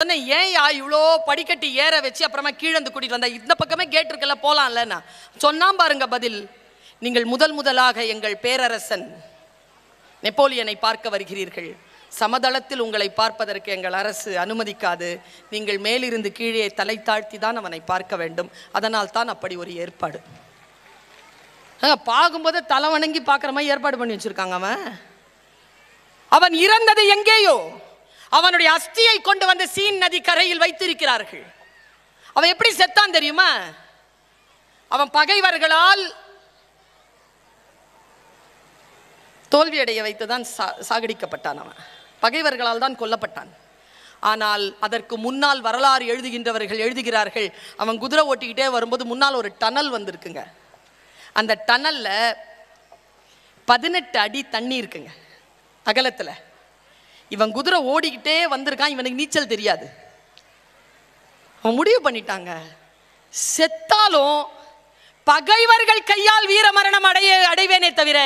ஏன் இவ்வளோ படிக்கட்டி ஏற வச்சு அப்புறமா கீழே வந்து கூட்டிட்டு வந்தா? இந்த பக்கமே கேட் இருக்கல, போலாம்லன்னா சொன்னாம் பாருங்க பதில். நீங்கள் முதலாக எங்கள் பேரரசன் நெப்போலியனை பார்க்க வருகிறீர்கள். சமதளத்தில் உங்களை பார்ப்பதற்கு எங்கள் அரசு அனுமதிக்காது. நீங்கள் மேலிருந்து கீழே தலை தாழ்த்தி தான் அவனை பார்க்க வேண்டும். அதனால் தான் அப்படி ஒரு ஏற்பாடு. பார்க்கும்போது தலை வணங்கி பார்க்குற மாதிரி ஏற்பாடு பண்ணி வச்சிருக்காங்க. அவன் இறந்தது எங்கேயோ, அவனுடைய அஸ்தியை கொண்டு வந்து சீன் நதி கரையில் வைத்திருக்கிறார்கள். அவன் எப்படி செத்தான் தெரியுமா? அவன் பகைவர்களால் தோல்வியடைய வைத்துதான் சாகடிக்கப்பட்டான். அவன் பகைவர்களால் தான் கொல்லப்பட்டான். ஆனால் அதற்கு முன்னால் வரலாறு எழுதுகின்றவர்கள் எழுதுகிறார்கள், அவன் குதிரை ஓட்டிக்கிட்டே வரும்போது முன்னால் ஒரு டனல் வந்திருக்குங்க. அந்த டனல்ல 18 அடி தண்ணி இருக்குங்க அகலத்தில். இவன் குதிரை ஓடிக்கிட்டே வந்திருக்கான். இவனுக்கு நீச்சல் தெரியாது. அவன் முடிவு பண்ணிட்டாங்க, செத்தாலும் பகைவர்கள் கையால் வீர மரணம் அடைவேனே தவிர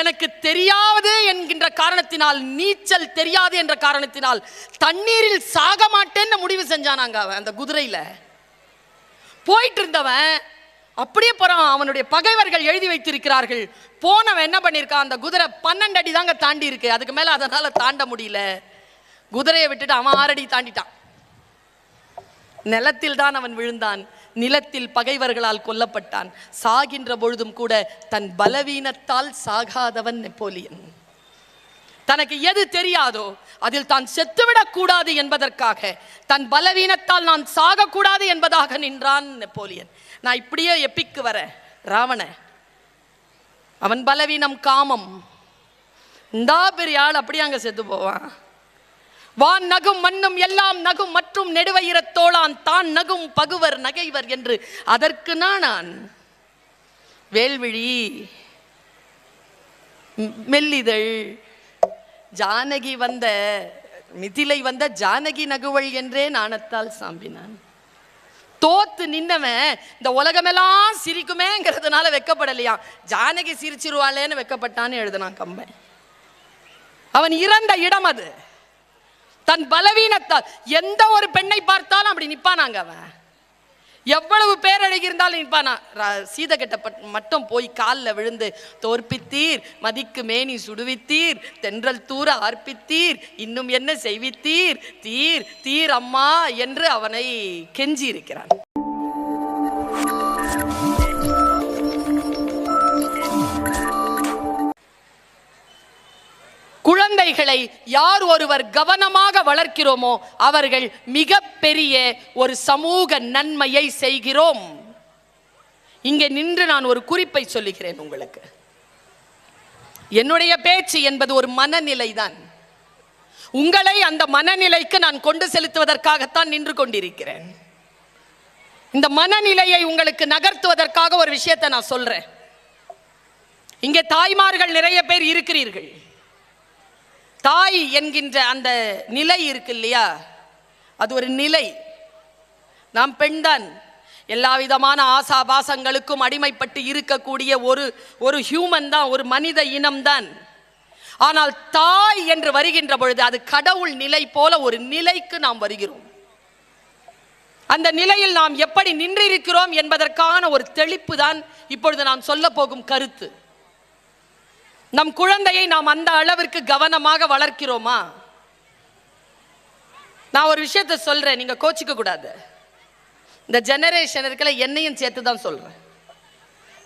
எனக்கு தெரியாது என்கின்ற காரணத்தினால், நீச்சல் தெரியாது என்ற காரணத்தினால் தண்ணீரில் சாக மாட்டேன்னு முடிவு செஞ்சானாங்க. அவன் அந்த குதிரையில போயிட்டு இருந்தவன் அப்படியே போறான். அவனுடைய பகைவர்கள் எழுதி வைத்திருக்கிறார்கள். போனவன் என்ன பண்ணிருக்கான், அந்த குதிரை 12 அடி தாங்க தாண்டி இருக்கு. அதுக்கு மேல அதனால தாண்ட முடியல. குதிரையை விட்டுட்டு அவன் 6 அடி தாண்டிட்டான். நிலத்தில் தான் அவன் விழுந்தான். நிலத்தில் பகைவர்களால் கொல்லப்பட்டான். சாகின்ற பொழுதும் கூட தன் பலவீனத்தால் சாகாதவன் நெப்போலியன். தனக்கு எது தெரியாதோ அதில் தான் செத்துவிடக் கூடாது என்பதற்காக, தன் பலவீனத்தால் நான் சாகக்கூடாது என்பதாக நின்றான் நெப்போலியன். நான் இப்படியே எப்பிக்கு வர ராவண, அவன் பலவீனம் காமம். இந்த பெரிய ஆள் அப்படியே அங்க செத்து போவான். வான் நகும் மண்ணும் எல்லாம் நகும் மற்றும் நெடுவயிரத்தோளான் தான் நகும் பகுவர் நகைவர் என்று அதற்கு நான் வேல்விழி மெல்லிதழ் ஜானகி வந்த மிதிலை வந்த ஜானகி நகுவள் என்றே நாணத்தால் சாம்பினான். தோத்து நின்னவன் இந்த உலகமெல்லாம் சிரிக்குமேங்கிறதுனால வெக்கப்படலையா, ஜானகி சிரிச்சிருவாளேன்னு வெக்கப்பட்டான்னு எழுதுனான் கம்பன். அவன் இறந்த இடம் அது. தன் பலவீனத்தால் எந்த ஒரு பெண்ணை பார்த்தாலும் அப்படி நிப்பானாங்க. அவன் எவ்வளவு பேரழகி இருந்தாலும் நிற்பானா. சீதகட்ட மட்டும் போய் காலில் விழுந்து, தோற்பித்தீர் மதிக்கு மேனி சுடுவித்தீர், தென்றல் தூர ஆர்ப்பித்தீர், இன்னும் என்ன செய்வித்தீர், தீர் தீர் அம்மா என்று அவனை கெஞ்சி இருக்கிறான். குழந்தைகளை யார் ஒருவர் கவனமாக வளர்க்கிறோமோ அவர்கள் மிக பெரிய ஒரு சமூக நன்மையை செய்கிறோம். இங்கே நின்று நான் ஒரு குறிப்பை சொல்லுகிறேன் உங்களுக்கு. என்னுடைய பேச்சு என்பது ஒரு மனநிலை தான். உங்களை அந்த மனநிலைக்கு நான் கொண்டு செலுத்துவதற்காகத்தான் நின்று கொண்டிருக்கிறேன். இந்த மனநிலையை உங்களுக்கு நகர்த்துவதற்காக ஒரு விஷயத்தை நான் சொல்றேன். இங்கே தாய்மார்கள் நிறைய பேர் இருக்கிறீர்கள். தாய் என்கின்ற அந்த நிலை இருக்கு இல்லையா, அது ஒரு நிலை. நாம் பெண்தான். எல்லா விதமான ஆசாபாசங்களுக்கும் அடிமைப்பட்டு இருக்கக்கூடிய ஒரு ஹியூமன் தான், ஒரு மனித இனம்தான். ஆனால் தாய் என்று வருகின்ற பொழுது அது கடவுள் நிலை போல ஒரு நிலைக்கு நாம் வருகிறோம். அந்த நிலையில் நாம் எப்படி நின்றிருக்கிறோம் என்பதற்கான ஒரு தெளிப்பு தான் இப்பொழுது நான் சொல்ல போகும் கருத்து. நம் குழந்தையை நாம் அந்த அளவிற்கு கவனமாக வளர்க்கிறோமா? நான் ஒரு விஷயத்தை சொல்றேன், நீங்க கோச்சிக்க கூடாது. இந்த ஜெனரேஷன் இருக்கல, என்னையும் சேர்த்து தான் சொல்றேன்.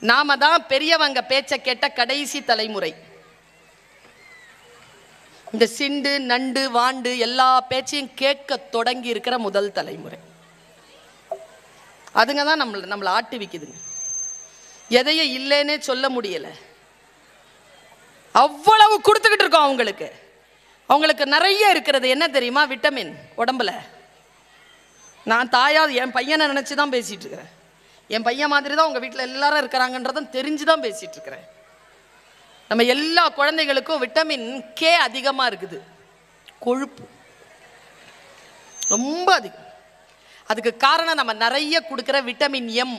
நாம தான் பெரியவங்க பேச்ச கேட்ட கடைசி தலைமுறை. இந்த சிண்டு நண்டு வாண்டு எல்லா பேச்சையும் கேட்க தொடங்கி இருக்கிற முதல் தலைமுறை. அதுங்க தான் நம்மளை ஆட்டி விக்குதுங்க. எதையும் இல்லைன்னே சொல்ல முடியல. அவ்வளவு கொடுத்துக்கிட்டு இருக்கோம் அவங்களுக்கு. அவங்களுக்கு நிறைய இருக்கிறது என்ன தெரியுமா? விட்டமின் உடம்புல. நான் தாயா என் பையனை நினைச்சு தான் பேசிட்டு இருக்கிறேன். என் பையன் மாதிரி தான் உங்க வீட்டில் எல்லாரும் இருக்கிறாங்கன்றதும் தெரிஞ்சு தான் பேசிட்டு இருக்கிறேன். நம்ம எல்லா குழந்தைகளுக்கும் விட்டமின் கே அதிகமாக இருக்குது. கொழுப்பு ரொம்ப அதிகம். அதுக்கு காரணம் நம்ம நிறைய கொடுக்குற விட்டமின் எம்.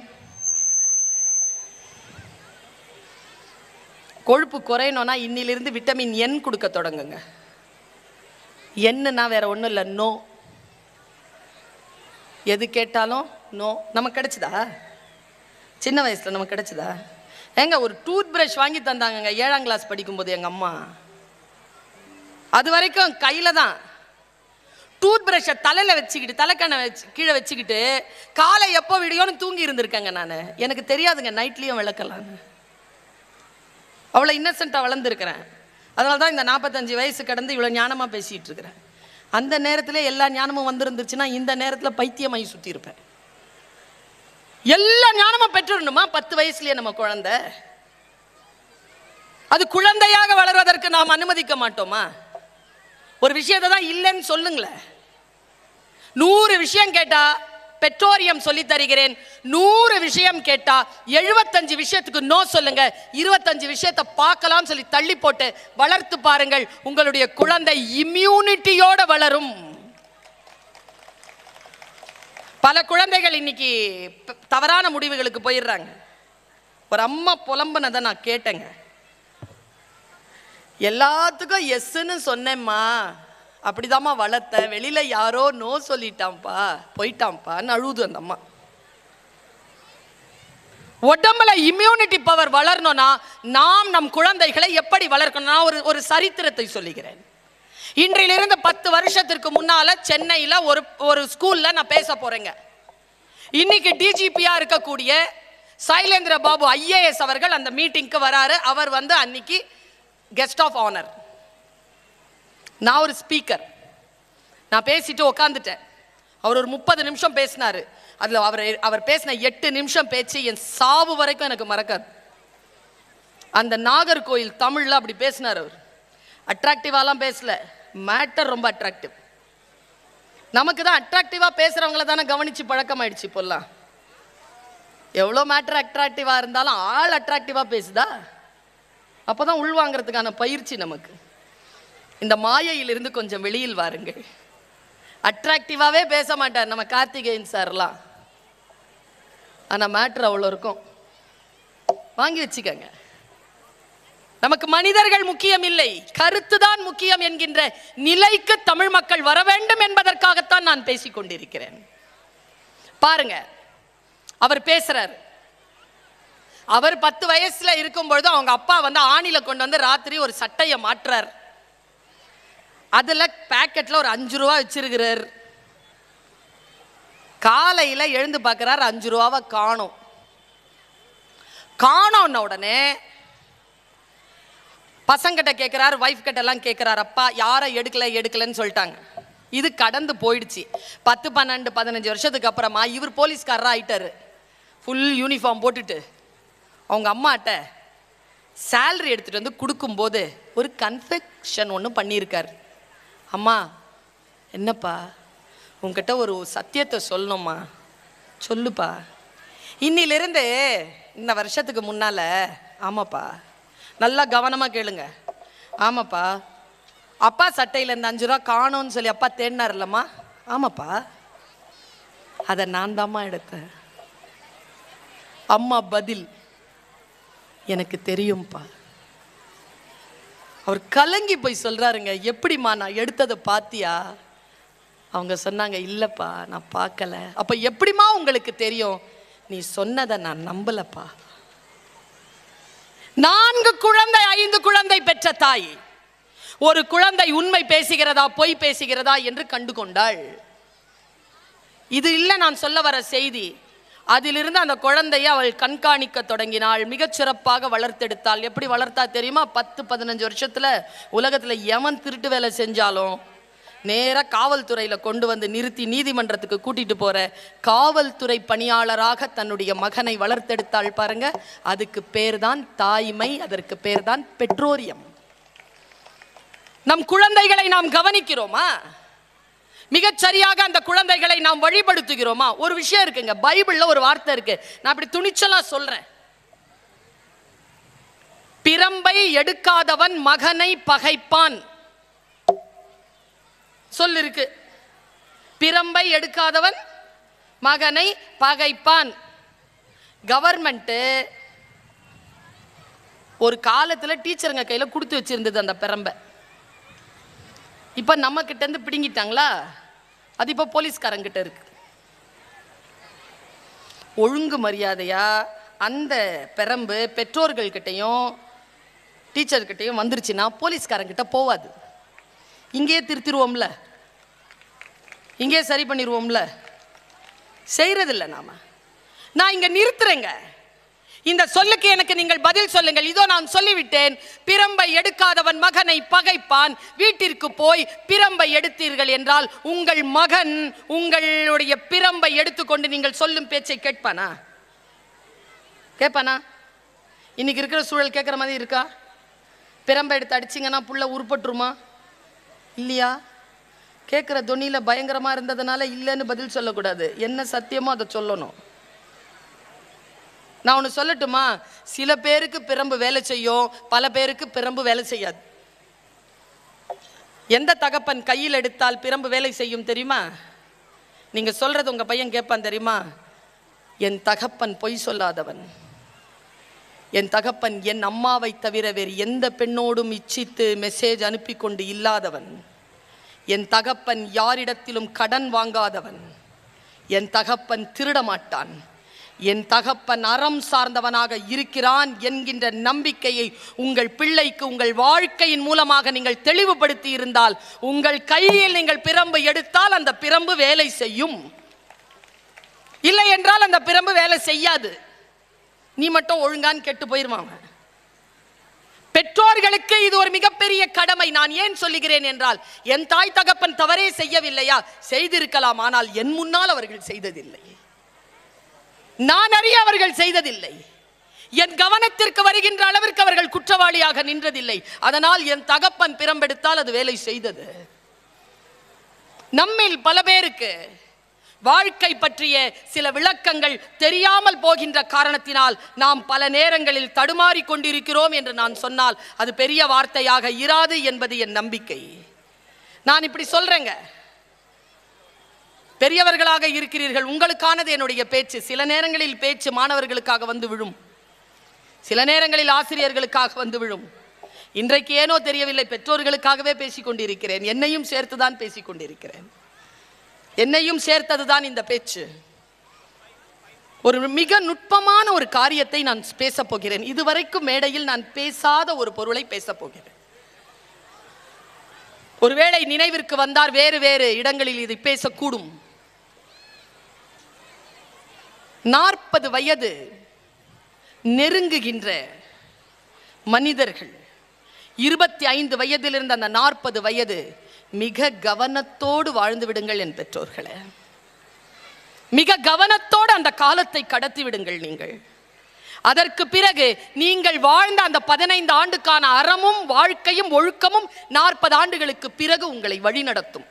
கொழுப்பு குறையணும்னா இன்னிலிருந்து விட்டமின் என் கொடுக்க தொடங்குங்க. என்னன்னா வேற ஒன்றும் இல்லை, நோ. எது கேட்டாலும் நோ. நமக்கு கிடைச்சதா? சின்ன வயசில் நமக்கு கிடைச்சதா? ஏங்க ஒரு டூத் பிரஷ் வாங்கி தந்தாங்க 7ஆம் கிளாஸ் படிக்கும்போது எங்கள் அம்மா. அது வரைக்கும் கையில் தான் டூத் பிரஷை தலையில் வச்சுக்கிட்டு தலைக்கண்ணை கீழே வச்சுக்கிட்டு காலை எப்போ விடியோன்னு தூங்கி இருந்திருக்கேங்க நான். எனக்கு தெரியாதுங்க நைட்லேயும் விளக்கலான்னு. அவ்வளோ இன்னசென்ட்டாக வளர்ந்துருக்கிறேன். அதனால தான் இந்த 45 வயசு கடந்து இவ்வளோ ஞானமாக பேசிகிட்டு இருக்கிறேன். அந்த நேரத்தில் எல்லா ஞானமும் வந்துருந்துச்சுன்னா இந்த நேரத்தில் பைத்தியமாகி சுற்றி இருப்பேன். எல்லா ஞானமும் பெற்றுடணுமா 10 வயசுலயே நம்ம குழந்தை? அது குழந்தையாக வளர்வதற்கு நாம் அனுமதிக்க மாட்டோமா? ஒரு விஷயத்தை தான் இல்லைன்னு சொல்லுங்களேன். 100 விஷயம் கேட்டா பெட்ரோரியம் சொல்லி தருகிறேன். 100 விஷயம் கேட்டா 75 விஷயத்துக்கு நோ சொல்லுங்க. 25 விஷயத்தை பார்க்கலாம் சொல்லி தள்ளி போட்டு வளர்த்து பாருங்கள். உங்களுடைய குழந்தை இம்யூனிட்டியோட வளரும். பல குழந்தைகள் இன்னைக்கு தவறான முடிவுகளுக்கு போயிடுறாங்க. ஒரு அம்மா புலம்புனதை நான் கேட்டேங்க. எல்லாத்துக்கும் எஸ்ன்னு சொன்னேம்மா, அப்படிதாம்மா வளர்த்த, வெளியில யாரோ நோ சொல்லிட்டான்ப்பா போயிட்டான்ப்பான்னு அழுது அந்த அம்மா. உடம்புல இம்யூனிட்டி பவர் வளரணும்னா நாம் நம் குழந்தைகளை எப்படி வளர்க்கணும்? நான் ஒரு சரித்திரத்தை சொல்லுகிறேன். இன்றிலிருந்து 10 வருஷத்திற்கு முன்னால சென்னையில ஒரு ஸ்கூல்ல நான் பேச போறேங்க. இன்னைக்கு டிஜிபியா இருக்கக்கூடிய சைலேந்திர பாபு IAS அவர்கள் அந்த மீட்டிங்க்கு வராரு. அவர் அன்னைக்கு கெஸ்ட் ஆஃப் ஆனர். நான் ஒரு ஸ்பீக்கர். நான் பேசிட்டு உட்காந்துட்டேன். அவர் ஒரு 30 நிமிஷம் பேசினாரு. அதில் அவர் பேசின 8 நிமிஷம் பேச்சு என் சாவு வரைக்கும் எனக்கு மறக்காது. அந்த நாகர்கோயில் தமிழில் அப்படி பேசினார் அவர். அட்ராக்டிவாலாம் பேசல, மேட்டர் ரொம்ப அட்ராக்டிவ். நமக்கு தான் அட்ராக்டிவாக பேசுகிறவங்கள தானே கவனித்து பழக்கமாயிடுச்சு இப்போல்லாம். எவ்வளோ மேட்டர் அட்ராக்டிவாக இருந்தாலும் ஆள் அட்ராக்டிவாக பேசுதா? அப்போ தான் உள்வாங்கிறதுக்கான பயிற்சி நமக்கு. இந்த மாயையிலிருந்து கொஞ்சம் வெளியில் வாருங்கள். அட்ராக்டிவாகவே பேச மாட்டார் நம்ம கார்த்திகேயன் சார்லாம். ஆனால் மேட்ரு அவ்வளோ இருக்கும். வாங்கி வச்சுக்கங்க. நமக்கு மனிதர்கள் முக்கியம் இல்லை, கருத்து தான் முக்கியம் என்கின்ற நிலைக்கு தமிழ் மக்கள் வர வேண்டும் என்பதற்காகத்தான் நான் பேசிக் கொண்டிருக்கிறேன். பாருங்க, அவர் பேசுறார். அவர் 10 வயசுல இருக்கும் பொழுது அவங்க அப்பா ஆணில கொண்டு ராத்திரி ஒரு சட்டையை மாற்றார். அதுல பேக்கெட்ல ஒரு 5 ரூபா வச்சிருக்கிறார். காலையில எழுந்து பார்க்கிறார், 5 ரூபாவை காணோம். காணோம்ன உடனே பசங்கிட்ட கேட்கிறார், வைஃப் கிட்ட எல்லாம் கேட்கிறார், அப்பா யாரை எடுக்கலன்னு சொல்லிட்டாங்க. இது கடந்து போயிடுச்சு. 10, 12, 15 வருஷத்துக்கு அப்புறமா இவர் போலீஸ்காரரா ஆயிட்டாரு. ஃபுல் யூனிஃபார்ம் போட்டுட்டு அவங்க அம்மாட்ட சேலரி எடுத்துட்டு கொடுக்கும்போது ஒரு கன்ஃபெக்ஷன் ஒன்று பண்ணியிருக்காரு. அம்மா என்னப்பா, உங்ககிட்ட ஒரு சத்தியத்தை சொல்லணும்மா, சொல்லுப்பா. இன்னிலிருந்து இந்த வருஷத்துக்கு முன்னால, ஆமாப்பா நல்லா கவனமாக கேளுங்க, ஆமாப்பா அப்பா சட்டையில் இந்த 5 ரூபா காணோன்னு சொல்லி அப்பா தேடினார் இல்லம்மா, ஆமாப்பா அதை நான் தாம்மா எடுத்தேன். அம்மா பதில், எனக்கு தெரியும்ப்பா. அவர் கலங்கி போய் சொல்றாருங்க, எப்படிம்மா நான் எடுத்ததை பாத்தியா? அவங்க சொன்னாங்க, இல்லப்பா நான் பார்க்கல. அப்ப எப்படிமா உங்களுக்கு தெரியும்? நீ சொன்னதை நான் நம்பலப்பா. 4 குழந்தை 5 குழந்தை பெற்ற தாய் ஒரு குழந்தை உண்மை பேசுகிறதா பொய் பேசுகிறதா என்று கண்டு கொண்டாள். இது இல்லை நான் சொல்ல வர செய்தி. அதிலிருந்து அந்த குழந்தையை அவள் கண்காணிக்க தொடங்கினாள். மிகச்சிறப்பாக வளர்த்தெடுத்தாள். எப்படி வளர்த்தா தெரியுமா? 10-15 வருஷத்துல உலகத்துல எவன் திருட்டு வேலை செஞ்சாலும் நேராக காவல்துறையில் கொண்டு நிறுத்தி நீதிமன்றத்துக்கு கூட்டிட்டு போற காவல்துறை பணியாளராக தன்னுடைய மகனை வளர்த்தெடுத்தாள் பாருங்க. அதுக்கு பேர் தான் தாய்மை, அதற்கு பேர் தான் பெட்ரோரியம். நம் குழந்தைகளை நாம் கவனிக்கிறோமா? மிகச்சரியாக அந்த குழந்தைகளை நாம் வழிபடுத்துகிறோமா? ஒரு விஷயம் இருக்குங்க, பைபிள்ல ஒரு வார்த்தை இருக்கு, நான் அப்படி துணிச்சலா சொல்றேன். பிரம்பை எடுக்காதவன் மகனை பகைப்பான் சொல் இருக்கு. பிரம்பை எடுக்காதவன் மகனை பகைப்பான். கவர்மெண்ட் ஒரு காலத்துல டீச்சருங்க கையில கொடுத்து வச்சிருந்தது அந்த பிரம்பை. இப்ப நம்ம கிட்ட இருந்து பிடுங்கிட்டாங்களா? அது இப்ப போலீஸ்காரங்கிட்ட இருக்கு. ஒழுங்கு மரியாதையா அந்த பெரம்பு பெற்றோர்கள்கிட்டையும் டீச்சர்கிட்டையும் வந்துருச்சுன்னா போலீஸ்காரங்கிட்ட போவாது. இங்கேயே திருத்திடுவோம்ல, இங்கே சரி பண்ணிடுவோம்ல, செய்யறதில்ல. நான் இங்க நிறுத்துறேங்க. இந்த சொல்லுக்கு எனக்கு நீங்கள் பதில் சொல்லுங்கள். இதோ நான் சொல்லிவிட்டேன். பிரம்பை எடுக்காதவன் மகனை பகைப்பான். வீட்டிற்கு போய் பிரம்பை எடுத்தீர்கள் என்றால் உங்கள் மகன் உங்களுடைய பிரம்பை எடுத்துக்கொண்டு நீங்கள் சொல்லும் பேச்சை கேட்பானா? கேட்பானா? இன்னைக்கு இருக்கிற சூழல் கேட்குற மாதிரி இருக்கா? பிரம்பை எடுத்து அடிச்சிங்கன்னா புள்ள உருப்பட்டுருமா? இல்லையா? கேட்குற தொனியில் பயங்கரமாக இருந்ததுனால இல்லைன்னு பதில் சொல்லக்கூடாது. என்ன சத்தியமோ அதை சொல்லணும். நான் ஒன்று சொல்லட்டுமா? சில பேருக்கு பிரம்பு வேலை செய்யும், பல பேருக்கு பிரம்பு வேலை செய்யாது. எந்த தகப்பன் கையில் எடுத்தால் பிரம்பு வேலை செய்யும் தெரியுமா? நீங்க சொல்றது உங்க பையன் கேட்பான் தெரியுமா? என் தகப்பன் பொய் சொல்லாதவன், என் தகப்பன் என் அம்மாவை தவிர வேறு எந்த பெண்ணோடும் இச்சித்து மெசேஜ் அனுப்பி கொண்டு இல்லாதவன், என் தகப்பன் யாரிடத்திலும் கடன் வாங்காதவன், என் தகப்பன் திருட மாட்டான், என் தகப்பன் அறம் சார்ந்தவனாக இருக்கிறான் என்கின்ற நம்பிக்கையை உங்கள் பிள்ளைக்கு உங்கள் வாழ்க்கையின் மூலமாக நீங்கள் தெளிவுபடுத்தி இருந்தால் உங்கள் கையில் நீங்கள் பிரம்பு எடுத்தால் அந்த பிரம்பு வேலை செய்யும். இல்லை என்றால் அந்த பிரம்பு வேலை செய்யாது. நீ மட்டும் ஒழுங்கான்னு கெட்டு போயிருவாங்க. பெற்றோர்களுக்கு இது ஒரு மிகப்பெரிய கடமை. நான் ஏன் சொல்லுகிறேன் என்றால், என் தாய் தகப்பன் தவறே செய்யவில்லையா? செய்திருக்கலாம், ஆனால் என் முன்னால் அவர்கள் செய்ததில்லை. நான் அறிய அவர்கள் செய்ததில்லை. என் கவனத்திற்கு வருகின்ற அளவிற்கு அவர்கள் குற்றவாளியாக நின்றதில்லை. அதனால் என் தகப்பன் பிரம்பெடுத்தால் அது வேலை செய்தது. நம்மில் பல பேருக்கு வாழ்க்கை பற்றிய சில விளக்கங்கள் தெரியாமல் போகின்ற காரணத்தினால் நாம் பல நேரங்களில் தடுமாறி கொண்டிருக்கிறோம் என்று நான் சொன்னால் அது பெரிய வார்த்தையாக இராது என்பது என் நம்பிக்கை. நான் இப்படி சொல்றேங்க, பெரியவர்களாக இருக்கிறீர்கள், உங்களுக்கானது என்னுடைய பேச்சு. சில நேரங்களில் பேச்சு மாணவர்களுக்காக வந்து விழும், சில நேரங்களில் ஆசிரியர்களுக்காக வந்து விழும். இன்றைக்கு ஏனோ தெரியவில்லை, பெற்றோர்களுக்காகவே பேசிக் கொண்டிருக்கிறேன். என்னையும் சேர்த்துதான் பேசிக் கொண்டிருக்கிறேன். என்னையும் சேர்த்ததுதான் இந்த பேச்சு. ஒரு மிக நுட்பமான ஒரு காரியத்தை நான் பேச போகிறேன். இதுவரைக்கும் மேடையில் நான் பேசாத ஒரு பொருளை பேச போகிறேன். ஒருவேளை நினைவிற்கு வந்தார் வேறு வேறு இடங்களில் இதை பேசக்கூடும். 40 வயது நெருங்குகின்ற மனிதர்கள் 25 வயதிலிருந்து அந்த 40 வயது மிக கவனத்தோடு வாழ்ந்து விடுங்கள் என் பெற்றோர்களே. மிக கவனத்தோடு அந்த காலத்தை கடத்தி விடுங்கள் நீங்கள். அதற்கு பிறகு நீங்கள் வாழ்ந்த அந்த 15 ஆண்டுக்கான அறமும் வாழ்க்கையும் ஒழுக்கமும் 40 ஆண்டுகளுக்கு பிறகு உங்களை வழிநடத்தும்.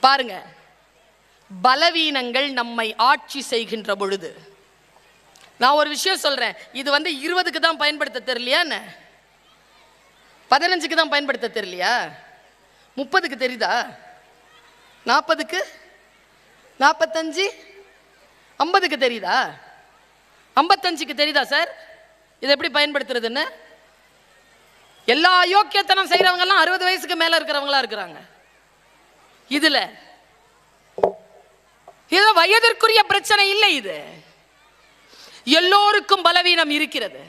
பாருங்க, பலவீனங்கள் நம்மை ஆட்சி செய்கின்ற பொழுது, நான் ஒரு விஷயம் சொல்றேன், இது 20க்கு தான் பயன்படுத்த தெரியலையா, 15க்கு தான் பயன்படுத்த தெரியலையா, 30க்கு தெரியுதா, 40க்கு, 45, 50க்கு தெரியுதா, 55க்கு தெரியுதா சார் இதை எப்படி பயன்படுத்துறதுன்னு? எல்லா யோக்கியத்தனம் செய்யறவங்க எல்லாம் 60 வயசுக்கு மேல இருக்கிறவங்களா இருக்கிறாங்க. இதுல இது வயதிற்குரிய பிரச்சனை இல்லை. இது எல்லோருக்கும் பலவீனம் இருக்கிறது.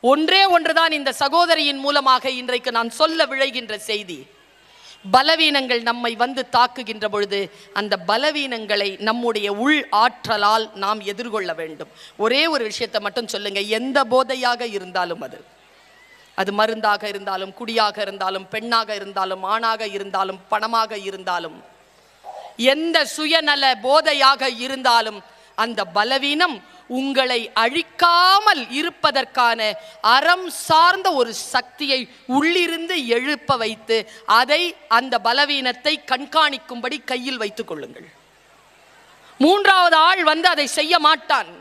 ஒன்றே ஒன்றுதான் இந்த சகோதரியின் மூலமாக இன்றைக்கு நான் சொல்ல விழைகின்ற செய்தி. பலவீனங்கள் நம்மை வந்து தாக்குகின்ற பொழுது அந்த பலவீனங்களை நம்முடைய உள் ஆற்றலால் நாம் எதிர்கொள்ள வேண்டும். ஒரே ஒரு விஷயத்தை மட்டும் சொல்லுங்க, எந்த போதையாக இருந்தாலும், அது மருந்தாக இருந்தாலும், குடியாக இருந்தாலும், பெண்ணாக இருந்தாலும், ஆணாக இருந்தாலும், பணமாக இருந்தாலும், எந்த சுயநல போதையாக இருந்தாலும், அந்த பலவீனம் உங்களை அழிக்காமல் இருப்பதற்கான அறம் சார்ந்த ஒரு சக்தியை உள்ளிருந்து எழுப்ப வைத்து அதை, அந்த பலவீனத்தை கண்காணிக்கும்படி கையில் வைத்துக் கொள்ளுங்கள். மூன்றாவது ஆள் அதை செய்ய மாட்டான்.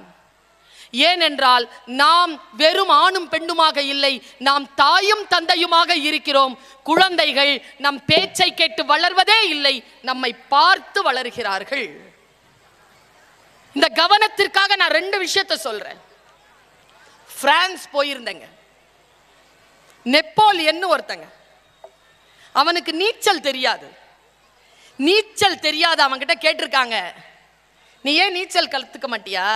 ஏனென்றால் நாம் வெறும் ஆணும் பெண்ணுமாக இல்லை, நாம் தாயும் தந்தையுமாக இருக்கிறோம். குழந்தைகள் நம் பேச்சை கேட்டு வளர்வதே இல்லை, நம்மை பார்த்து வளர்கிறார்கள். இந்த கவனத்திற்காக நான் 2 விஷயத்தை சொல்றேன். பிரான்ஸ் போயிருந்தேங்க. நெப்போலியன் ஒருத்தங்க, அவனுக்கு நீச்சல் தெரியாது. நீச்சல் தெரியாது. அவன்கிட்ட கேட்டிருக்காங்க, நீ ஏன் நீச்சல் கற்றுக்க மாட்டியா?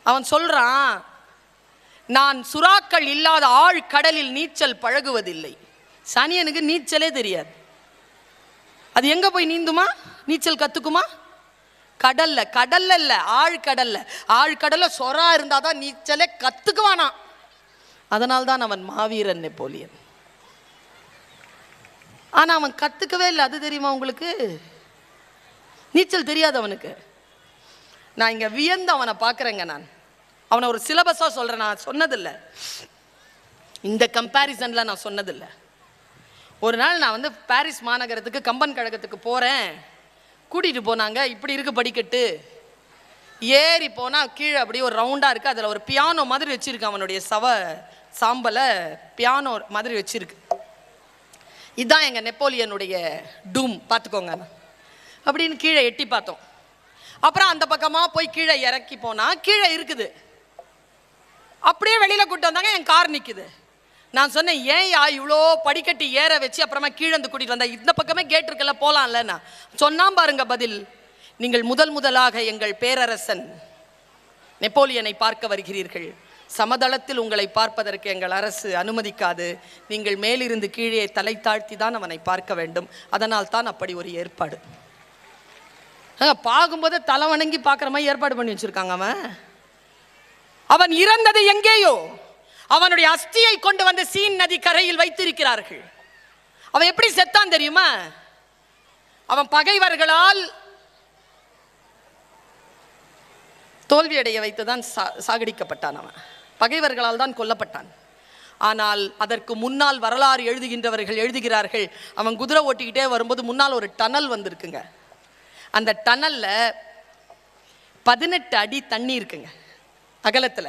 அவன் சொல்றான், நான் சுறாக்கள் இல்லாத ஆழ் கடலில் நீச்சல் பழகுவதில்லை. சனியனுக்கு நீச்சலே தெரியாது. அது எங்க போய் நீந்துமா? நீச்சல் கத்துக்குமா? கடல்ல. கடல்ல இல்ல, ஆழ்கடல்ல. ஆழ்கடல்ல சொரா இருந்தாதான் நீச்சலே கத்துக்குவானா. அதனால்தான் அவன் மாவீரன் நெப்போலியன். ஆனா அவன் கத்துக்கவே இல்லை. அது தெரியுமா உங்களுக்கு? நீச்சல் தெரியாது அவனுக்கு. நான் இங்க வியந்து அவனை பார்க்குறேங்க. நான் அவனை ஒரு சிலபஸா சொல்றேன். நான் சொன்னதில்லை, இந்த கம்பேரிசன்ல நான் சொன்னதில்லை. ஒரு நாள் நான் வந்து பாரிஸ் மாநகரத்துக்கு கம்பன் கழகத்துக்கு போறேன். கூட்டிட்டு போனாங்க. இப்படி இருக்கு படிக்கட்டு. ஏறி போனா கீழே அப்படியே ஒரு ரவுண்டா இருக்கு. அதுல ஒரு பியானோ மாதிரி வச்சிருக்கு. அவனுடைய சாம்பல பியானோ மாதிரி வச்சிருக்கு. இதுதான் எங்க நெப்போலியனுடைய டூம், பார்த்துக்கோங்க அப்படின்னு கீழே எட்டி பார்த்தோம். அப்புறம் அந்த பக்கமா போய் கீழே இறக்கி போனா கீழே இருக்குது. அப்படியே வெளியில கூட்டு வந்தாங்க. என் கார் நிக்குது. நான் சொன்னேன், ஏன் இவ்வளோ படிக்கட்டி ஏற வச்சு அப்புறமா கீழே வந்து கூட்டிட்டு வந்தா? இந்த பக்கமே கேட் இருக்குல்ல, போலாம்ல. நான் சொன்னாம் பாருங்க பதில். நீங்கள் முதலாக எங்கள் பேரரசன் நெப்போலியனை பார்க்க வருகிறீர்கள். சமதளத்தில் உங்களை பார்ப்பதற்கு எங்கள் அரசு அனுமதிக்காது. நீங்கள் மேலிருந்து கீழே தலை தாழ்த்தி தான் அவனை பார்க்க வேண்டும். அதனால் தான் அப்படி ஒரு ஏற்பாடு. பார்க்கும்போது தலை வணங்கி பார்க்குற மாதிரி ஏற்பாடு பண்ணி வச்சிருக்காங்க. அவன் இறந்தது எங்கேயோ. அவனுடைய அஸ்தியை கொண்டு வந்து சீன் நதி கரையில் வைத்திருக்கிறார்கள். அவன் எப்படி செத்தான் தெரியுமா? அவன் பகைவர்களால் தோல்வியடைய வைத்துதான் சாகடிக்கப்பட்டான். அவன் பகைவர்களால் தான் கொல்லப்பட்டான். ஆனால் அதற்கு முன்னால் வரலாறு எழுதுகின்றவர்கள் எழுதுகிறார்கள், அவன் குதிரை ஓட்டிக்கிட்டே வரும்போது முன்னால் ஒரு டனல் வந்திருக்குங்க. அந்த டனல்ல 18 அடி தண்ணி இருக்குங்க அகலத்துல.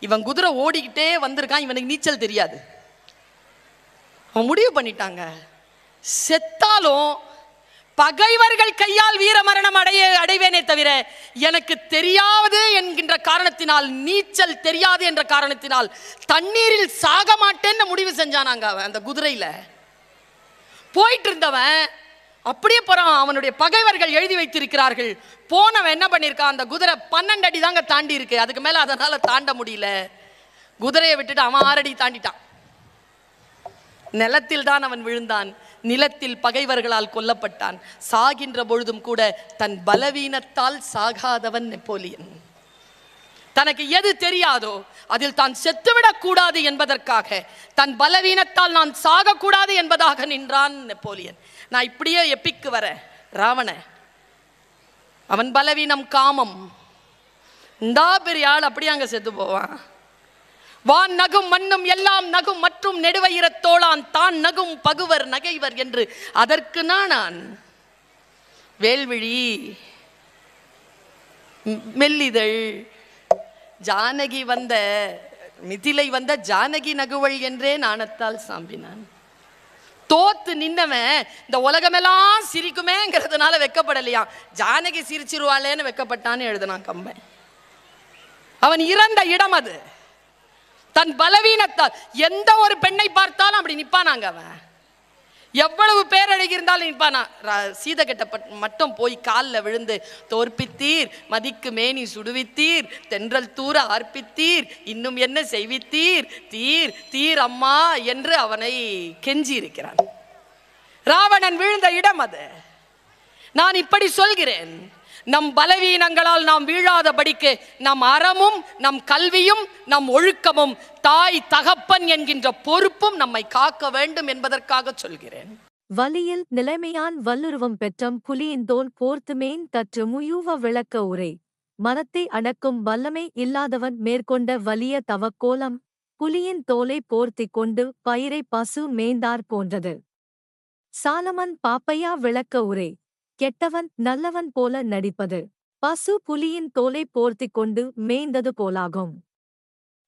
இவன் குதிரை ஓடிக்கிட்டே வந்திருக்கான். இவனுக்கு நீச்சல் தெரியாது. அவன் முடிவு பண்ணிட்டாங்க, செத்தாலும் பகைவர்கள் கையால் வீர மரணம் அடைவேனே தவிர எனக்கு தெரியாது என்கின்ற காரணத்தினால், நீச்சல் தெரியாது என்ற காரணத்தினால் தண்ணீரில் சாக மாட்டேன்னு முடிவு செஞ்சானாங்க. அவன் அந்த குதிரையில போயிட்டு இருந்தவன் அப்படியே போறான். அவனுடைய பகைவர்கள் எழுதி வைத்திருக்கிறார்கள். போனவன் என்ன பண்ணிருக்கான், அந்த குதிரை 12 அடி தாங்க தாண்டி இருக்கு. அதுக்கு மேல அதனால தாண்ட முடியல. குதிரையை விட்டுட்டு அவன் 6 அடி தாண்டிட்டான். நிலத்தில் தான் அவன் விழுந்தான். நிலத்தில் பகைவர்களால் கொல்லப்பட்டான். சாகின்ற பொழுதும் கூட தன் பலவீனத்தால் சாகாதவன் நெப்போலியன். தனக்கு எது தெரியாதோ அதில் தான் செத்துவிடக் கூடாது என்பதற்காக, தன் பலவீனத்தால் நான் சாகக்கூடாது என்பதாக நின்றான் நெப்போலியன். நான் இப்படியே எப்பிக்கு வர ராவண, அவன் பலவீனம் காமம். இந்த பெரிய ஆள் அப்படியே அங்க செத்து போவான். வான் நகும் மண்ணும் எல்லாம் நகும் மற்றும் நெடுவயிரத்தோளான் தான் நகும் பகுவர் நகைவர் என்று அதற்கு நான் வேல்விழி மெல்லிதழ் ஜானகி வந்த மிதிலை வந்த ஜானகி நகுவள் என்றே நாணத்தால் சாம்பினான். தோத்து நின்னவன் இந்த உலகமெல்லாம் சிரிக்குமேங்கிறதுனால வெக்கப்படலையா, ஜானகி சிரிச்சிருவாளேன்னு வெக்கப்பட்டான்னு எழுதுனான் கம்பன். அவன் இறந்த இடம் அது. தன் பலவீனத்தால் எந்த ஒரு பெண்ணை பார்த்தாலும் அப்படி நிப்பானாங்க. அவன் எவ்வளவு பேரழகி இருந்தாலும் நிப்பானா. சீதகட்ட மட்டும் போய் காலில் விழுந்து, தோற்பித்தீர் மதிக்கு மேனி சுடுவித்தீர், தென்றல் தூர ஆர்ப்பித்தீர், இன்னும் என்ன செய்வித்தீர், தீர் தீர் அம்மா என்று அவனை கெஞ்சி இருக்கிறான். ராவணன் விழுந்த இடம் அது. நான் இப்படி சொல்கிறேன், நம் பலவீனங்களால் நாம் வீழாதபடிக்கு நம் அறமும் நம் கல்வியும் நம் ஒழுக்கமும் தாய் தகப்பன் என்கின்ற பொறுப்பும் நம்மை காக்க வேண்டும் என்பதற்காக சொல்கிறேன். வலியில் நிலைமையான் வல்லுருவம் பெற்றம் புலியின் தோல் போர்த்துமேன் தற்று முயூவ விளக்க உரை. மனத்தை அடக்கும் வல்லமை இல்லாதவன் மேற்கொண்ட வலிய தவக்கோலம் புலியின் தோலை போர்த்திக் கொண்டு பயிரை பசு மேய்ந்தார் போன்றது. சாலமன் பாப்பையா விளக்க உரை. கெட்டவன் நல்லவன் போல நடிப்பது பசு புலியின் தோலை போர்த்திக் கொண்டு மேய்ந்தது போலாகும்.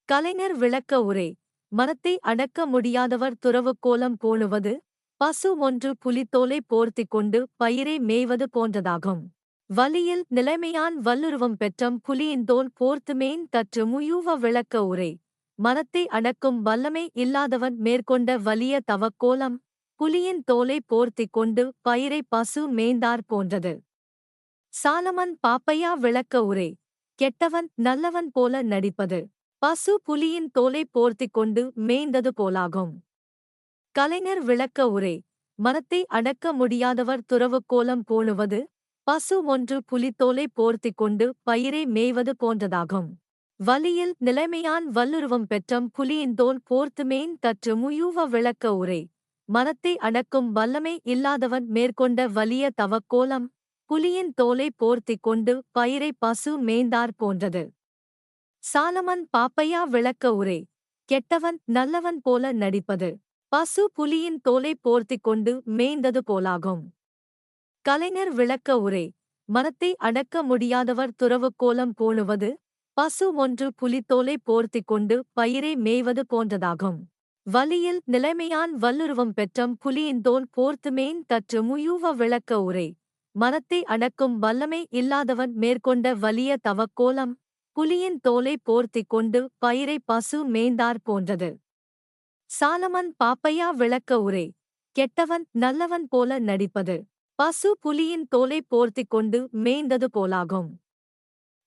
கலைஞர் விளக்க உரை. மனத்தை அடக்க முடியாதவர் துறவு கோலம் போணுவது பசு ஒன்று புலித்தோலை போர்த்திக் கொண்டு பயிரை மேய்வது போன்றதாகும். வலியில் நிலைமையான் வல்லுருவம் பெற்றம் புலியின் தோல் போர்த்துமேன் தற்று முயூவ விளக்க உரை. மனத்தை அடக்கும் வல்லமை இல்லாதவன் மேற்கொண்ட வலிய தவக்கோலம் புலியின் தோலை போர்த்திக் கொண்டு பயிரை பசு மேய்ந்தார் போன்றது. சாலமன் பாப்பையா விளக்க உரை. கெட்டவன் நல்லவன் போல நடிப்பது பசு புலியின் தோலை போர்த்திக் கொண்டு மேய்ந்தது போலாகும். கலைஞர் விளக்க உரை. மனத்தை அடக்க முடியாதவர் துறவு கோலம் பூணுவது பசு ஒன்று புலித்தோலை போர்த்திக் கொண்டு பயிரை மேய்வது போன்றதாகும். வலியில் நிலைமையான் வல்லுருவம் பெற்றம் புலியின் தோல் போர்த்துமேன் தற்று முயூவ விளக்க உரை. மனத்தை அடக்கும் வல்லமை இல்லாதவன் மேற்கொண்ட வலிய தவக்கோலம் புலியின் தோலை போர்த்திக் கொண்டு பயிரை பசு மேய்ந்தார் போன்றது. சாலமன் பாப்பையா விளக்க உரை. கெட்டவன் நல்லவன் போல நடிப்பது பசு புலியின் தோலை போர்த்திக் கொண்டு மேய்ந்தது போலாகும். கலைஞர் விளக்க உரை. மனத்தை அடக்க முடியாதவர் துறவு கோலம் பூணுவது பசு ஒன்று புலித்தோலை போர்த்திக் கொண்டு பயிரை மேய்வது போன்றதாகும். வலியில் நிலைமையான் வல்லுருவம் பெற்றம் புலியின் தோல் போர்த்துமேன் தற்று முயூவ விளக்க உரை. மனத்தை அடக்கும் வல்லமை இல்லாதவன் மேற்கொண்ட வலிய தவக்கோலம் புலியின் தோலை போர்த்திக் கொண்டு பயிரை பசு மேய்ந்தார் போன்றது. சாலமன் பாப்பையா விளக்க உரை. கெட்டவன் நல்லவன் போல நடிப்பது பசு புலியின் தோலை போர்த்திக் கொண்டு மேய்ந்தது போலாகும்.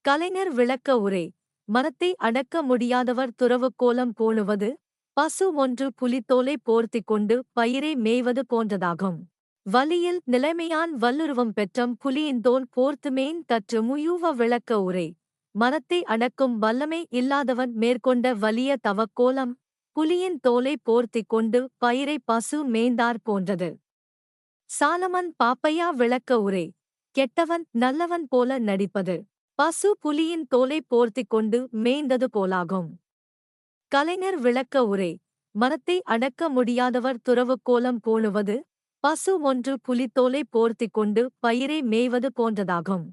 கலைஞர் விளக்க உரை. மனத்தை அடக்க முடியாதவர் துறவு கோலம் பூணுவது பசு ஒன்று புலித்தோலை போர்த்திக் கொண்டு பயிரை மேய்வது போன்றதாகும். வலியில் நிலைமையான் வல்லுருவம் பெற்றம் புலியின் தோல் போர்த்துமேன் தற்று முயூவ விளக்க உரை. மனத்தை அடக்கும் வல்லமை இல்லாதவன் மேற்கொண்ட வலிய தவக்கோலம் புலியின் தோலை போர்த்திக் கொண்டு பயிரை பசு மேய்ந்தார் போன்றது. சாலமன் பாப்பையா விளக்க உரை. கெட்டவன் நல்லவன் போல நடிப்பது பசு புலியின் தோலை போர்த்திக் கொண்டு மேய்ந்தது போலாகும். கலைஞர் விளக்க உரை. மனத்தை அடக்க முடியாதவர் துறவு கோலம் பூணுவது பசு ஒன்று புலித்தோலை போர்த்திக் கொண்டு பயிரை மேய்வது போன்றதாகும்.